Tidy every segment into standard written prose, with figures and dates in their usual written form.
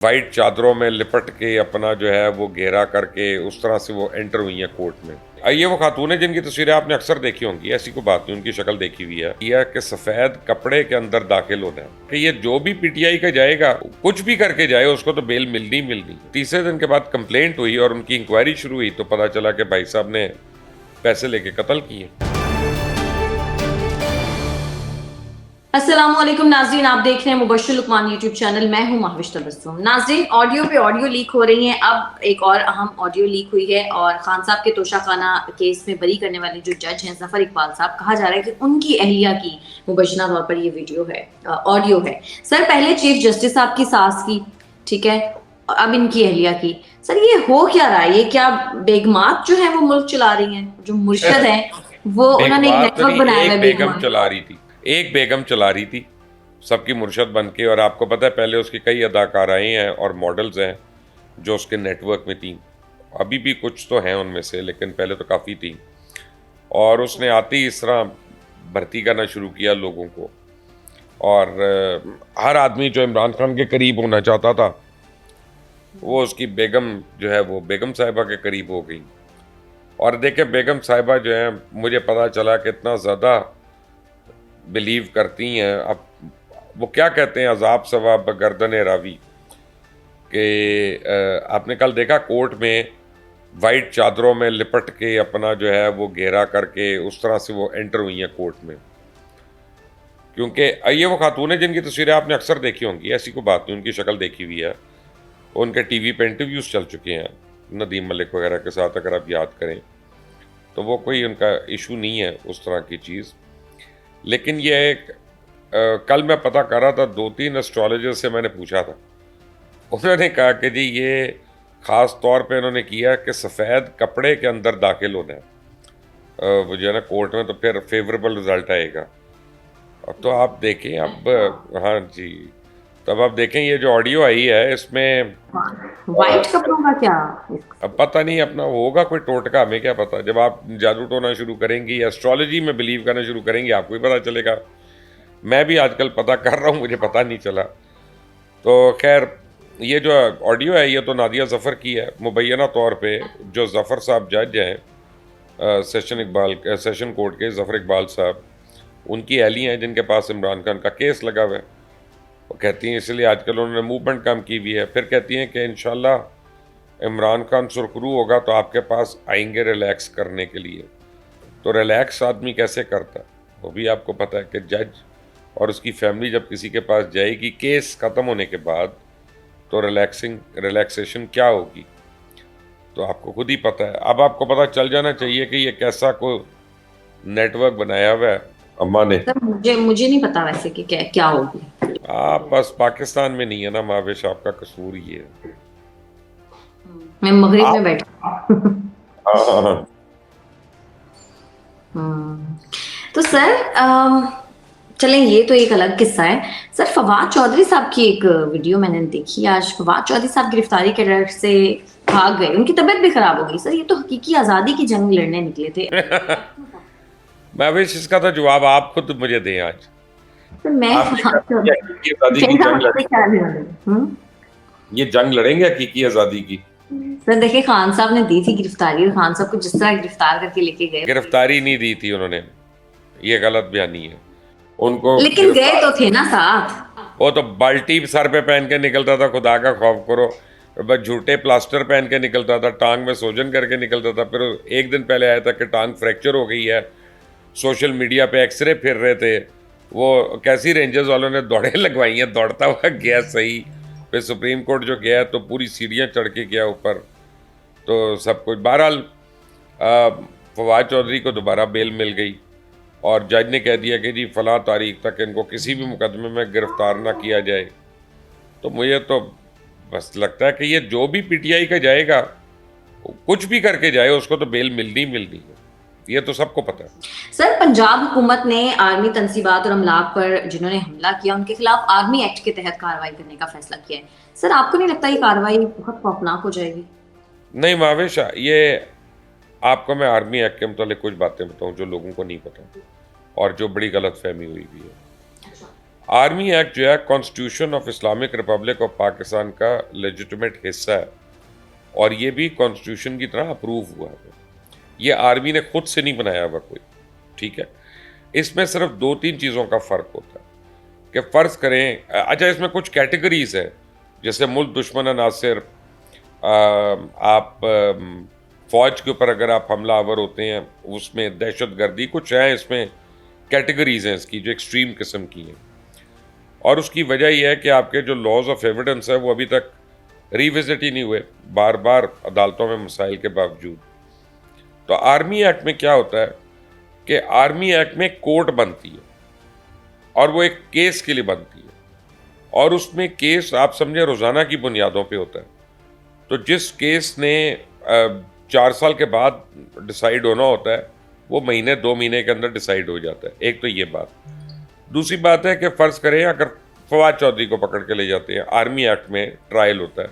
White चादरों में लिपट के अपना जो है वो घेरा करके उस तरह से वो एंटर हुई है कोर्ट में। ये वो खातून है जिनकी तस्वीरें आपने अक्सर देखी होंगी, ऐसी कोई बात नहीं, उनकी शक्ल देखी हुई है। यह कि सफेद कपड़े के अंदर दाखिल होना है कि ये जो भी पीटीआई का जाएगा, कुछ भी करके जाए, उसको तो बेल मिलनी मिलनी। तीसरे दिन के बाद कंप्लेंट हुई और उनकी इंक्वायरी शुरू हुई तो पता चला कि भाई साहब ने पैसे लेके कत्ल किए। अस्सलाम वालेकुम नाज़रीन, आप देख रहे हैं मुबश्शिर लुकमान यूट्यूब चैनल। मैं हूं महविश तबस्सुम। नाज़रीन, ऑडियो पे ऑडियो लीक हो रही हैं। अब एक और अहम ऑडियो लीक हुई है और खान साहब के तोशाखाना केस में बरी करने वाले जो जज हैं ज़फर इकबाल साहब, कहा जा रहा है कि उनकी अहलिया की मुबैना तौर पर ये वीडियो है, ऑडियो है। सर, पहले चीफ जस्टिस साहब की सास की, ठीक है, अब इनकी अहलिया की। सर, ये हो क्या रहा है? ये क्या बेगमात जो है वो मुल्क चला रही हैं? जो मुर्शद है वो उन्होंने एक बेगमात नेटवर्क नहीं, बनाया हुआ एक है बेगम बेगमात। चला रही थी, एक बेगम चला रही थी सबकी मुर्शद बन के। और आपको पता है पहले उसकी कई अदाकाराएं हैं और मॉडल्स हैं जो उसके नेटवर्क में थी। अभी भी कुछ तो हैं उनमें से, लेकिन पहले तो काफ़ी थी। और उसने आते ही इस तरह भर्ती करना शुरू किया लोगों को। और हर आदमी जो इमरान खान के करीब होना चाहता था वो उसकी बेगम जो है वो बेगम साहिबा के करीब हो गई। और देखे बेगम साहिबा जो है, मुझे पता चला कि इतना ज़्यादा बिलीव करती हैं। अब वो क्या कहते हैं, अजाब सवाब गर्दन रावी कि आपने कल देखा कोर्ट में वाइट चादरों में लिपट के अपना जो है वो घेरा करके उस तरह से वो एंटर हुई हैं कोर्ट में। क्योंकि ये वो खातून है जिनकी तस्वीरें आपने अक्सर देखी होंगी, ऐसी कोई बात नहीं, उनकी शक्ल देखी हुई है। उनके टीवी पे इंटरव्यूज़ चल चुके हैं नदीम मलिक वगैरह के साथ, अगर आप याद करें तो वो कोई उनका इशू नहीं है उस तरह की चीज़। लेकिन ये एक कल मैं पता कर रहा था, 2-3 एस्ट्रोलॉजर से मैंने पूछा था, उन्होंने कहा कि जी ये ख़ास तौर पे उन्होंने किया कि सफ़ेद कपड़े के अंदर दाखिल होना है वो जो है ना कोर्ट में, तो फिर फेवरेबल रिज़ल्ट आएगा। अब तो आप देखें, अब हाँ जी, तब आप देखें ये जो ऑडियो आई है इसमें व्हाइट कपड़ों का क्या? अब पता नहीं, अपना होगा कोई टोटका, हमें क्या पता। जब आप जादू टोना शुरू करेंगी, एस्ट्रोलॉजी में बिलीव करना शुरू करेंगी, आपको ही पता चलेगा। मैं भी आजकल पता कर रहा हूँ, मुझे पता नहीं चला। तो खैर, ये जो ऑडियो है ये तो नादिया ज़फ़र की है। मुबैना तौर पे जो ज़फ़र साहब जज हैं सेशन कोर्ट के, ज़फ़र इकबाल साहब, उनकी अहली हैं जिनके पास इमरान खान का केस लगा हुआ है। वो कहती हैं इसलिए आजकल उन्होंने मूवमेंट कम की हुई है। फिर कहती हैं कि इंशाल्लाह इमरान खान सुरखरू होगा तो आपके पास आएंगे रिलैक्स करने के लिए। तो रिलैक्स आदमी कैसे करता है वो भी आपको पता है कि जज और उसकी फैमिली जब किसी के पास जाएगी केस ख़त्म होने के बाद, तो रिलैक्सेशन क्या होगी तो आपको खुद ही पता है। अब आपको पता चल जाना चाहिए कि ये कैसा को नेटवर्क बनाया हुआ है अम्मा ने। सर, मुझे नहीं पता वैसे कि क्या क्या होगी। आप बस पाकिस्तान में नहीं है ना माविश, आपका कसूर ही है। मैं मगरिब में आप बैठा। हाँ हाँ हाँ। हम्म, तो सर, चलें, ये तो एक अलग किस्सा है। सर, फवाद चौधरी साहब की एक वीडियो मैंने देखी आज। फवाद चौधरी साहब गिरफ्तारी के डर से भाग गए, उनकी तबीयत भी खराब हो गई। सर, ये तो हकीकी आजादी की जंग लड़ने निकले थे। माविश, इसका तो जवाब आप खुद मुझे दें आज। सर, मैं आप ये फवाद करेंगे चौधरी हकीकी आज़ादी की कहना जंग मतलब लड़ेंगे? क्या है? ये जंग लड़ेंगे हकीकी आज़ादी की? सर, देखिए, खान साहब ने दी थी गिरफ्तारी और खान साहब को जिस तरह गिरफ्तार करके लेके गए, गिरफ्तारी नहीं दी थी उन्होंने, ये गलत बयानी है। उनको लेकिन गए गिरफ्तार, तो थे ना साथ। वो तो बाल्टी सर पे पहन के निकलता था, खुदा का खौफ करो। बस झूठे प्लास्टर पहन के निकलता था, टांग में सोजन करके निकलता था। फिर एक दिन पहले आया था कि टांग फ्रैक्चर हो गई है, सोशल मीडिया पे एक्सरे फिर रहे थे। वो कैसी रेंजर्स वालों ने दौड़े लगवाई हैं, दौड़ता हुआ गया सही। फिर सुप्रीम कोर्ट जो गया तो पूरी सीढ़ियाँ चढ़ के गया ऊपर। तो सब कुछ बहरहाल फवाद चौधरी को दोबारा बेल मिल गई और जज ने कह दिया कि जी फ़लाँ तारीख तक इनको किसी भी मुकदमे में गिरफ्तार ना किया जाए। तो मुझे तो बस लगता है कि ये जो भी पीटीआई का जाएगा, कुछ भी करके जाए, उसको तो बेल मिलनी मिलनी है, ये तो सबको पता है। सर, पंजाब हुकूमत ने आर्मी तंसीबात और अमलाक पर जिन्होंने हमला किया उनके खिलाफ आर्मी एक्ट के तहत कार्रवाई करने का फैसला किया है। सर, आपको नहीं लगता ये कार्रवाई बहुत खौफनाक हो जाएगी? नहीं मावेश, ये आपको मैं आर्मी एक्ट के मुतालिक कुछ बातें बताऊं जो लोगों को नहीं पता और जो बड़ी गलत फहमी हुई भी है। आर्मी एक्ट जो है constitution of Islamic Republic of Pakistan का लेजिटिमेट हिस्सा है और ये भी कॉन्स्टिट्यूशन की तरह अप्रूव हुआ है। ये आर्मी ने खुद से नहीं बनाया हुआ कोई, ठीक है। इसमें सिर्फ 2-3 चीज़ों का फ़र्क होता है कि फ़र्ज़ करें, अच्छा इसमें कुछ कैटेगरीज है, जैसे मुल्क दुश्मन नासिर, आप फ़ौज के ऊपर अगर आप हमलावर होते हैं, उसमें दहशत गर्दी, कुछ है इसमें कैटेगरीज हैं इसकी जो एक्सट्रीम किस्म की हैं। और उसकी वजह यह है कि आपके जो लॉज ऑफ एविडेंस है वो अभी तक रिविजिट ही नहीं हुए, बार बार अदालतों में मसाइल के बावजूद। तो आर्मी एक्ट में क्या होता है कि आर्मी एक्ट में कोर्ट बनती है और वो एक केस के लिए बनती है और उसमें केस आप समझे रोज़ाना की बुनियादों पे होता है। तो जिस केस ने 4 साल के बाद डिसाइड होना होता है वो महीने 2 महीने के अंदर डिसाइड हो जाता है। एक तो ये बात। दूसरी बात है कि फ़र्ज़ करें अगर फवाद चौधरी को पकड़ के ले जाते हैं, आर्मी एक्ट में ट्रायल होता है,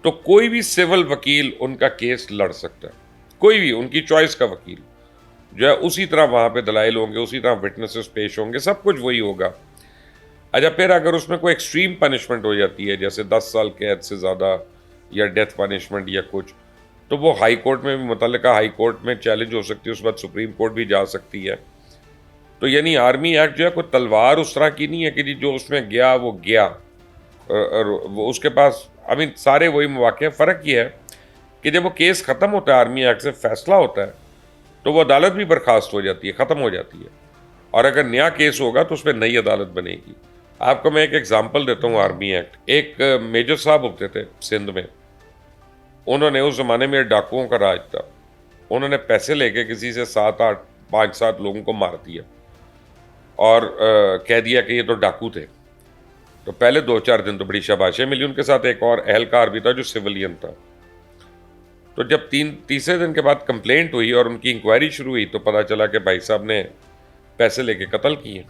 तो कोई भी सिविल वकील उनका केस लड़ सकता है, कोई भी उनकी चॉइस का वकील जो है। उसी तरह वहाँ पे दलाइल होंगे, उसी तरह विटनेसेस पेश होंगे, सब कुछ वही होगा। अच्छा फिर अगर उसमें कोई एक्सट्रीम पनिशमेंट हो जाती है, जैसे 10 साल कैद से ज़्यादा या डेथ पनिशमेंट या कुछ, तो वो हाई कोर्ट में भी, मुतल्लिका हाई कोर्ट में चैलेंज हो सकती है, उस वक्त सुप्रीम कोर्ट भी जा सकती है। तो यानी आर्मी एक्ट जो है कोई तलवार उस तरह की नहीं है कि जी जो उसमें गया वो गया, वो उसके पास अभी सारे वही मौके हैं। फ़र्क ये है कि जब वो केस ख़त्म होता है, आर्मी एक्ट से फैसला होता है, तो वो अदालत भी बर्खास्त हो जाती है, ख़त्म हो जाती है। और अगर नया केस होगा तो उस पर नई अदालत बनेगी। आपको मैं एक एग्जांपल देता हूँ आर्मी एक्ट। एक मेजर साहब होते थे सिंध में, उन्होंने उस ज़माने में डाकुओं का राज था, उन्होंने पैसे लेके किसी से 5-7 लोगों को मार दिया और कह दिया कि ये तो डाकू थे। तो पहले 2-4 दिन तो बड़ी शाबाशें मिली उनके साथ। एक और एहलकार भी था जो सिविलियन था। तो जब तीसरे दिन के बाद कंप्लेंट हुई और उनकी इंक्वायरी शुरू हुई तो पता चला कि भाई साहब ने पैसे लेके कत्ल किए।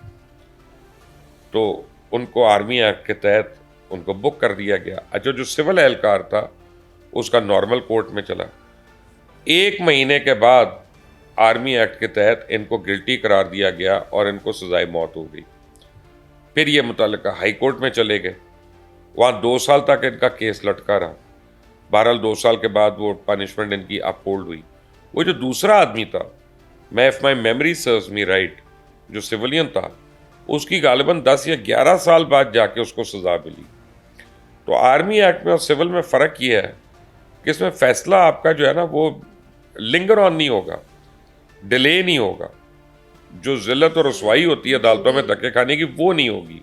तो उनको आर्मी एक्ट के तहत उनको बुक कर दिया गया। अच्छा जो सिविल एहलकार था उसका नॉर्मल कोर्ट में चला। 1 महीने के बाद आर्मी एक्ट के तहत इनको गिल्टी करार दिया गया और इनको सजाए मौत हो गई। फिर ये मुतल्लिका हाई कोर्ट में चले गए, वहाँ 2 साल तक इनका केस लटका रहा। बहरहाल 2 साल के बाद वो पनिशमेंट इनकी अपहोल्ड हुई। वो जो दूसरा आदमी था, मैं if my memory serves me right, जो सिविलियन था, उसकी गालिबन 10 या 11 साल बाद जाके उसको सज़ा मिली। तो आर्मी एक्ट में और सिविल में फ़र्क ये है कि इसमें फ़ैसला आपका जो है ना वो लिंगर ऑन नहीं होगा, डिले नहीं होगा। जो ज़िल्लत और रसवाई होती है अदालतों में धक्के खाने की, वो नहीं होगी।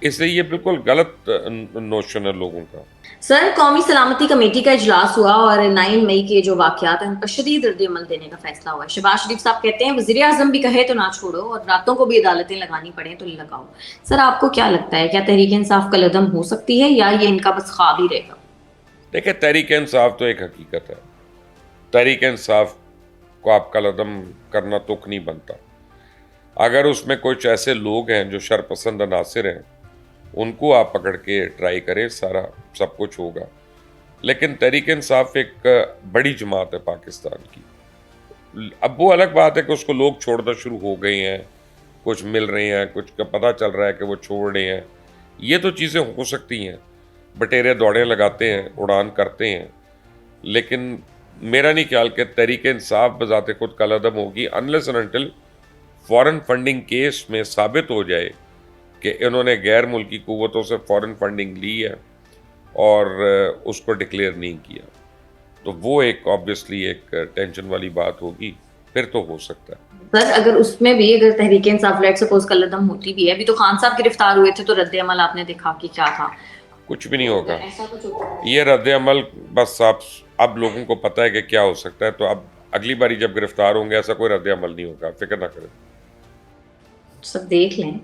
इसलिए ये बिल्कुल गलत नोशन है लोगों का। सर, कौमी सलामती कमेटी का इजलास हुआ और 9 मई के जो वाकयात हैं उन पर शदीद रद्द-ए-अमल देने का फैसला हुआ है। शहबाज शरीफ साहब कहते हैं वज़ीर आज़म भी कहे तो ना छोड़ो और रातों को भी अदालतें लगानी पड़े तो लगाओ। सर आपको क्या लगता है, क्या तहरीक इंसाफ कलअदम हो सकती है या ये इनका बस ख्वाब ही रहेगा? देखिए तहरीक इंसाफ तो एक हकीकत है। तहरीक इंसाफ को आप कलअदम करना तुक नहीं बनता। अगर उसमें कुछ ऐसे लोग हैं जो शरपसंद अनासिर हैं, उनको आप पकड़ के ट्राई करें, सारा सब कुछ होगा। लेकिन तहरीक इंसाफ एक बड़ी जमात है पाकिस्तान की। अब वो अलग बात है कि उसको लोग छोड़ना शुरू हो गए हैं, कुछ मिल रहे हैं, कुछ का पता चल रहा है कि वो छोड़ रहे हैं। ये तो चीज़ें हो सकती हैं, बटेरे दौड़े लगाते हैं, उड़ान करते हैं, लेकिन मेरा नहीं ख्याल कि तहरीक इंसाफ बजाते खुद कलअदम होगी unless and until foreign funding case में साबित हो जाए कि इन्होंने गैर मुल्की कुव्वतों से फॉरेन फंडिंग ली है और उसको डिक्लेयर नहीं किया। तो वो एक ऑब्वियसली एक टेंशन वाली बात होगी, फिर तो हो सकता है। सर अगर उसमें भी अगर तहरीक इंसाफ लेट सपोज कलअदम होती भी है, अभी तो खान साहब गिरफ्तार हुए थे तो रद्द अमल आपने देखा कि क्या था। कुछ भी नहीं होगा, ये रद्द अमल बस आप अब लोगों को पता है कि क्या हो सकता है। तो अब अगली बारी जब गिरफ्तार होंगे ऐसा कोई रद्द अमल नहीं होगा, फिक्र ना करें। सब देख लें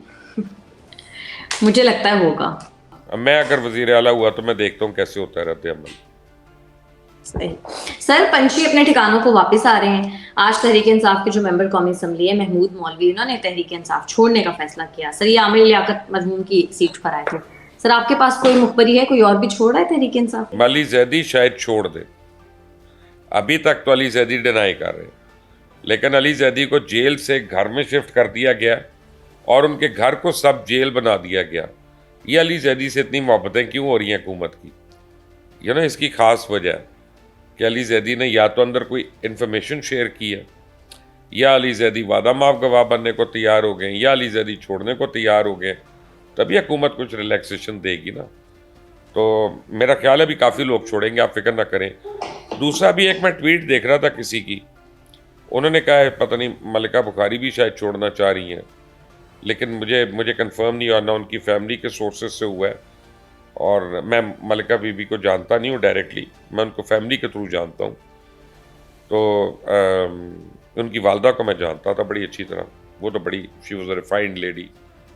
मुझे लगता है होगा। मैं अगर वजीर आला हुआ तो मैं देखता हूँ कैसे होता है रद्द अमल। सर पंछी अपने ठिकानों को वापस आ रहे हैं। आज तहरीक इंसाफ के जो मेंबर कौमी असम्बली है महमूद मौलवी, उन्होंने तहरीक इंसाफ छोड़ने का फैसला किया। सर ये आमिर लियाकत मरहूम की सीट पर आए थे। सर आपके पास कोई मुखबरी है, कोई और भी छोड़ रहा है तहरीक इंसाफ? अली जैदी शायद छोड़ दे। अभी तक तो अली जैदी डिनाई कर रहे, लेकिन अली जैदी को जेल से घर में शिफ्ट कर दिया गया और उनके घर को सब जेल बना दिया गया। ये अली जैदी से इतनी मोहब्बतें क्यों हो रही हैं हुकूमत की? इसकी ख़ास वजह है कि अली जैदी ने या तो अंदर कोई इन्फॉर्मेशन शेयर की है, या अली जैदी वादा माफ गवाह बनने को तैयार हो गए, या अली जैदी छोड़ने को तैयार हो गए, तभी हुकूमत कुछ रिलैक्सेशन देगी ना। तो मेरा ख्याल है अभी काफ़ी लोग छोड़ेंगे, आप फिक्र ना करें। दूसरा भी एक मैं ट्वीट देख रहा था किसी की, उन्होंने कहा है पता नहीं मलिका बुखारी भी शायद छोड़ना चाह रही हैं, लेकिन मुझे कंफर्म नहीं, और ना उनकी फैमिली के सोर्सेज से हुआ है, और मैं मलिका बीबी को जानता नहीं हूँ डायरेक्टली, मैं उनको फैमिली के थ्रू जानता हूँ। तो उनकी वालदा को मैं जानता था बड़ी अच्छी तरह, वो तो बड़ी she was a refined lady,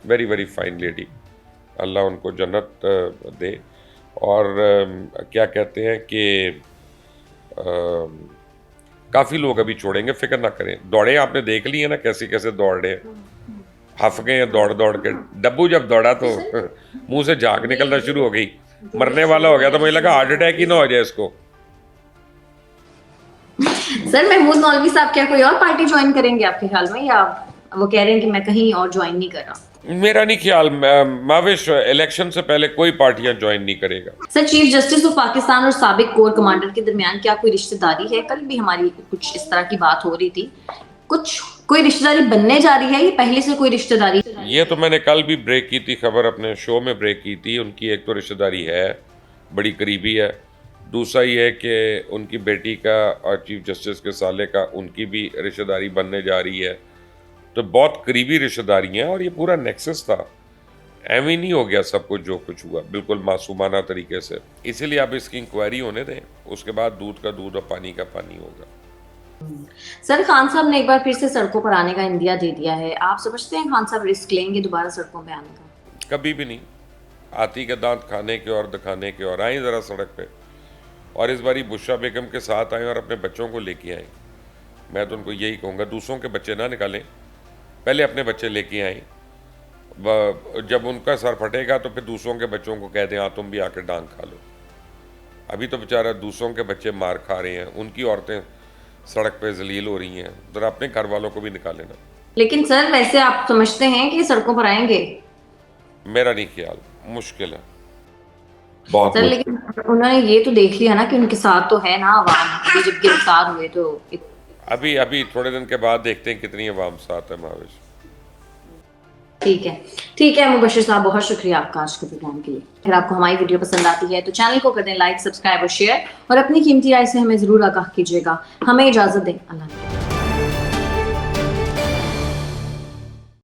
very very fine lady, अल्लाह उनको जन्नत दे। और क्या कहते हैं कि काफ़ी लोग अभी छोड़ेंगे, फिक्र ना करें। दौड़े आपने देख ली है ना कैसे कैसे दौड़ रहे हैं, हफ गए हैं दौड़ दौड़ के। डब्बू जब दौड़ा तो मुंह से झाग निकलना शुरू हो गई, मरने वाला हो गया, तो मुझे लगा हार्ट अटैक ही ना हो जाए इसको। सर महमूद मौलवी साहब क्या कोई और पार्टी ज्वाइन करेंगे आपके ख्याल में, या वो कह रहे हैं कि मैं कहीं और ज्वाइन नहीं कर रहा? मेरा नहीं ख्याल, माविश इलेक्शन से पहले कोई पार्टियां ज्वाइन नहीं करेगा। Sir chief justice of Pakistan और साबिक कोर कमांडर के दरमियान क्या कोई रिश्तेदारी है? कल भी हमारी कुछ इस तरह की बात हो रही थी, कोई रिश्तेदारी बनने जा रही है, ये पहले से कोई रिश्तेदारी? ये तो मैंने कल भी ब्रेक की थी खबर, अपने शो में ब्रेक की थी। उनकी एक तो रिश्तेदारी है, बड़ी करीबी है। दूसरा ये है कि उनकी बेटी का और चीफ जस्टिस के साले का उनकी भी रिश्तेदारी बनने जा रही है। तो बहुत करीबी रिश्तेदारियाँ हैं, और ये पूरा नेक्सस था, एवं ही नहीं हो गया सब कुछ जो कुछ हुआ, बिल्कुल मासूमाना तरीके से। इसीलिए आप इसकी इंक्वायरी होने दें, उसके बाद दूध का दूध और पानी का पानी होगा। सर खान साहब ने एक बार फिर से सड़कों पर आने का इंदिया दे दिया है, आप समझते हैं खान साहब रिस्क लेंगे दोबारा सड़कों पे आने का? कभी भी नहीं। हाथी के दांत खाने के और दिखाने के, और आए ज़रा सड़क पे, और इस बारी बुशरा बेगम के साथ आए और अपने बच्चों को लेके आए। मैं तो उनको यही कहूँगा, दूसरों के बच्चे ना निकालें, पहले अपने बच्चे लेके आए। जब उनका सर फटेगा तो फिर दूसरों के बच्चों को कह दें हाँ तुम भी आके डांग खा लो। अभी तो बेचारा दूसरों के बच्चे मार खा रहे हैं, उनकी औरतें सड़क पे जलील हो रही हैं, जरा अपने घर वालों को भी निकाले ना। लेकिन सर वैसे आप समझते हैं कि सड़कों पर आएंगे? मेरा नहीं ख्याल, मुश्किल है बहुत। सर लेकिन उन्होंने ये तो देख लिया ना कि उनके साथ तो है ना आवाम, अभी जब गिरफ्तार हुए तो अभी थोड़े दिन के बाद देखते हैं कितनी आवाम साथ है। माविश ठीक है मुबशिर साहब, बहुत शुक्रिया आपका आज के प्रोग्राम के लिए। अगर आपको हमारी वीडियो पसंद आती है तो चैनल को कर दें लाइक, सब्सक्राइब और शेयर, और अपनी कीमती राय से हमें जरूर आगाह कीजिएगा। हमें इजाजत दें, अल्लाह।